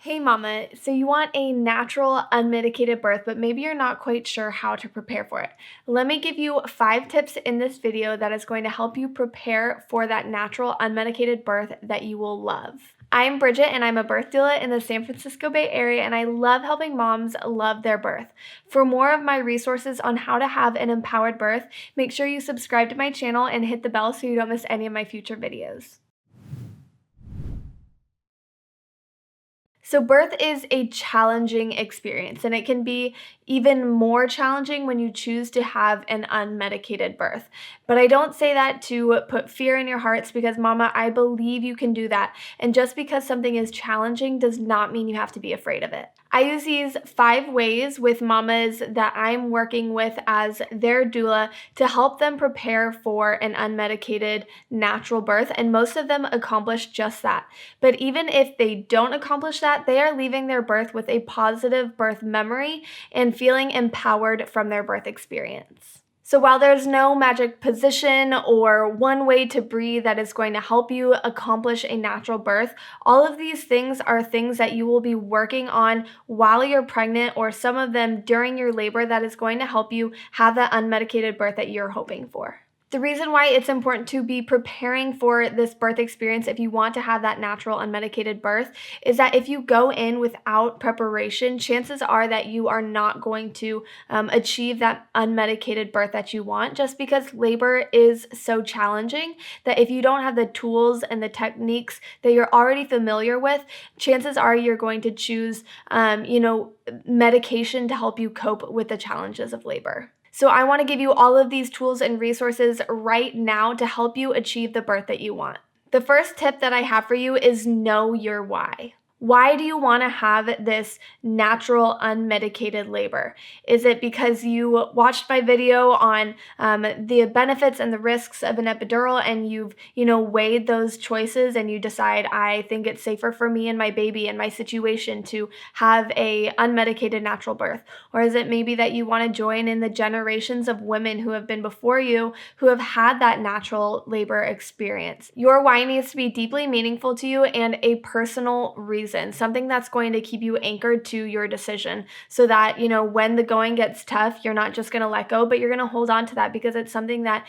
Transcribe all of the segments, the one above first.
Hey mama, so you want a natural, unmedicated birth, but maybe you're not quite sure how to prepare for it. Let me give you 5 tips in this video that is going to help you prepare for that natural, unmedicated birth that you will love. I'm Bridget and I'm a birth doula in the San Francisco Bay Area, and I love helping moms love their birth. For more of my resources on how to have an empowered birth, make sure you subscribe to my channel and hit the bell so you don't miss any of my future videos. So birth is a challenging experience, and it can be even more challenging when you choose to have an unmedicated birth. But I don't say that to put fear in your hearts, because mama, I believe you can do that. And just because something is challenging does not mean you have to be afraid of it. I use these 5 ways with mamas that I'm working with as their doula to help them prepare for an unmedicated natural birth, and most of them accomplish just that. But even if they don't accomplish that, they are leaving their birth with a positive birth memory and feeling empowered from their birth experience. So while there's no magic position or one way to breathe that is going to help you accomplish a natural birth, all of these things are things that you will be working on while you're pregnant, or some of them during your labor, that is going to help you have that unmedicated birth that you're hoping for. The reason why it's important to be preparing for this birth experience if you want to have that natural unmedicated birth is that if you go in without preparation, chances are that you are not going to achieve that unmedicated birth that you want, just because labor is so challenging that if you don't have the tools and the techniques that you're already familiar with, chances are you're going to choose medication to help you cope with the challenges of labor. So I want to give you all of these tools and resources right now to help you achieve the birth that you want. The first tip that I have for you is know your why. Why do you want to have this natural, unmedicated labor? Is it because you watched my video on the benefits and the risks of an epidural, and you've, weighed those choices and you decide, I think it's safer for me and my baby and my situation to have a unmedicated natural birth? Or is it maybe that you want to join in the generations of women who have been before you who have had that natural labor experience? Your why needs to be deeply meaningful to you and a personal reason. Something that's going to keep you anchored to your decision, so that, when the going gets tough, you're not just going to let go, but you're going to hold on to that because it's something that,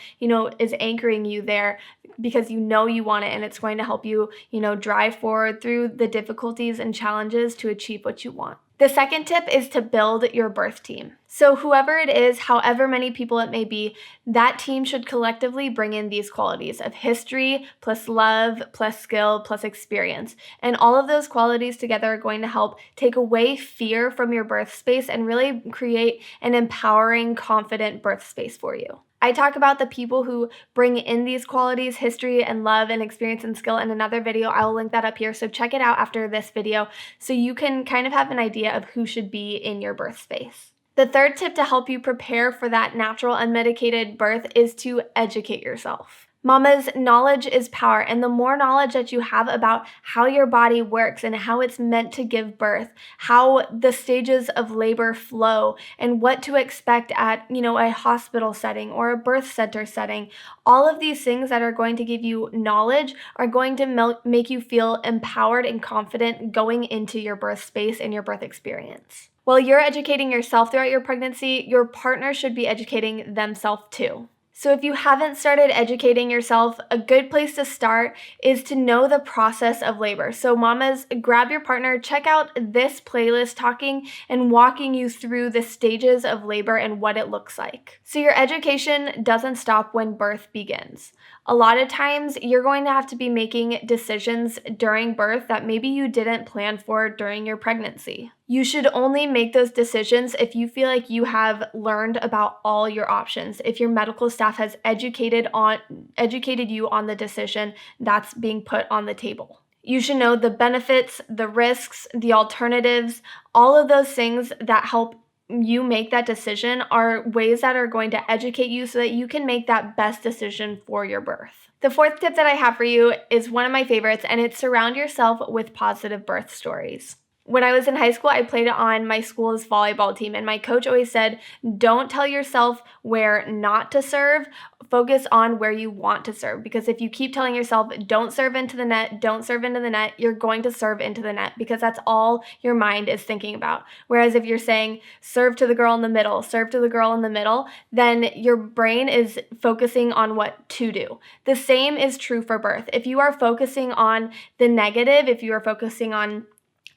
is anchoring you there because you want it, and it's going to help you, drive forward through the difficulties and challenges to achieve what you want. The second tip is to build your birth team. So whoever it is, however many people it may be, that team should collectively bring in these qualities of history plus love plus skill plus experience. And all of those qualities together are going to help take away fear from your birth space and really create an empowering, confident birth space for you. I talk about the people who bring in these qualities, history and love and experience and skill, in another video. I will link that up here, so check it out after this video so you can kind of have an idea of who should be in your birth space. The third tip to help you prepare for that natural unmedicated birth is to educate yourself. Mamas, knowledge is power, and the more knowledge that you have about how your body works and how it's meant to give birth, how the stages of labor flow, and what to expect at, a hospital setting or a birth center setting, all of these things that are going to give you knowledge are going to make you feel empowered and confident going into your birth space and your birth experience. While you're educating yourself throughout your pregnancy, your partner should be educating themselves too. So if you haven't started educating yourself, a good place to start is to know the process of labor. So mamas, grab your partner, check out this playlist talking and walking you through the stages of labor and what it looks like. So your education doesn't stop when birth begins. A lot of times you're going to have to be making decisions during birth that maybe you didn't plan for during your pregnancy. You should only make those decisions if you feel like you have learned about all your options. If your medical staff has educated you on the decision that's being put on the table. You should know the benefits, the risks, the alternatives, all of those things that help you make that decision are ways that are going to educate you so that you can make that best decision for your birth. The fourth tip that I have for you is one of my favorites, and it's surround yourself with positive birth stories. When I was in high school, I played on my school's volleyball team, and my coach always said, don't tell yourself where not to serve Focus on where you want to serve, because if you keep telling yourself, don't serve into the net, don't serve into the net, you're going to serve into the net because that's all your mind is thinking about. Whereas if you're saying, serve to the girl in the middle, serve to the girl in the middle, then your brain is focusing on what to do. The same is true for birth. If you are focusing on the negative, if you are focusing on,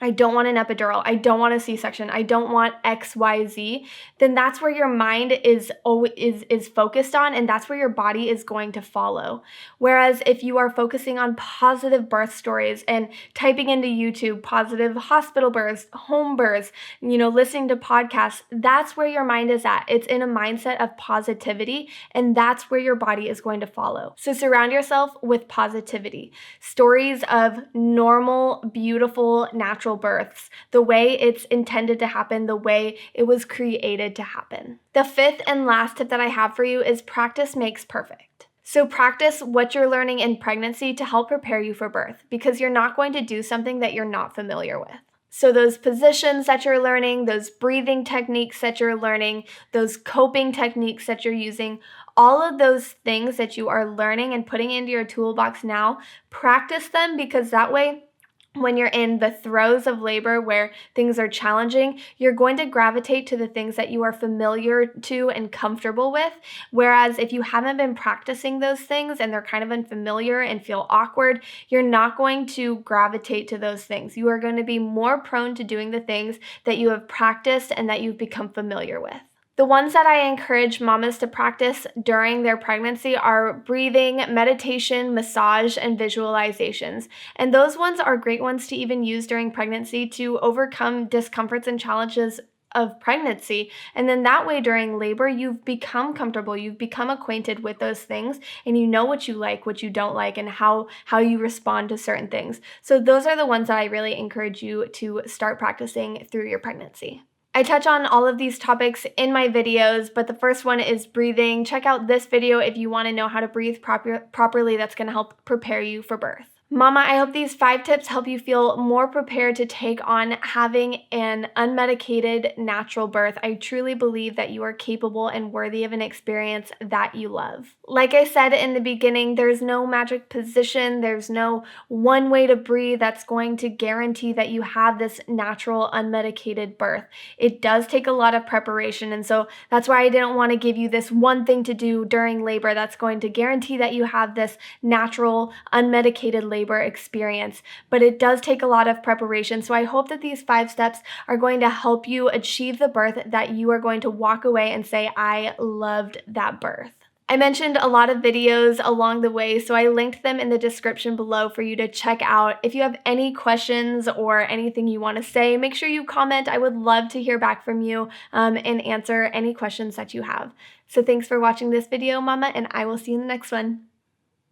I don't want an epidural, I don't want a C-section, I don't want XYZ, then that's where your mind is focused on, and that's where your body is going to follow. Whereas if you are focusing on positive birth stories and typing into YouTube positive hospital births, home births, listening to podcasts, that's where your mind is at. It's in a mindset of positivity, and that's where your body is going to follow. So surround yourself with positivity. Stories of normal, beautiful, natural births, the way it's intended to happen, the way it was created to happen. The fifth and last tip that I have for you is practice makes perfect. So practice what you're learning in pregnancy to help prepare you for birth, because you're not going to do something that you're not familiar with. So those positions that you're learning, those breathing techniques that you're learning, those coping techniques that you're using, all of those things that you are learning and putting into your toolbox now, practice them, because that way, when you're in the throes of labor where things are challenging, you're going to gravitate to the things that you are familiar to and comfortable with. Whereas if you haven't been practicing those things and they're kind of unfamiliar and feel awkward, you're not going to gravitate to those things. You are going to be more prone to doing the things that you have practiced and that you've become familiar with. The ones that I encourage mamas to practice during their pregnancy are breathing, meditation, massage, and visualizations. And those ones are great ones to even use during pregnancy to overcome discomforts and challenges of pregnancy. And then that way during labor, you've become comfortable, you've become acquainted with those things, and you know what you like, what you don't like, and how you respond to certain things. So those are the ones that I really encourage you to start practicing through your pregnancy. I touch on all of these topics in my videos, but the first one is breathing. Check out this video if you want to know how to breathe properly. That's going to help prepare you for birth. Mama, I hope these 5 tips help you feel more prepared to take on having an unmedicated natural birth. I truly believe that you are capable and worthy of an experience that you love. Like I said in the beginning, there's no magic position. There's no one way to breathe that's going to guarantee that you have this natural unmedicated birth. It does take a lot of preparation, and so that's why I didn't want to give you this one thing to do during labor that's going to guarantee that you have this natural unmedicated labor experience, but it does take a lot of preparation. So I hope that these 5 steps are going to help you achieve the birth that you are going to walk away and say, I loved that birth. I mentioned a lot of videos along the way, so I linked them in the description below for you to check out. If you have any questions or anything you want to say, make sure you comment. I would love to hear back from you and answer any questions that you have. So thanks for watching this video, Mama, and I will see you in the next one.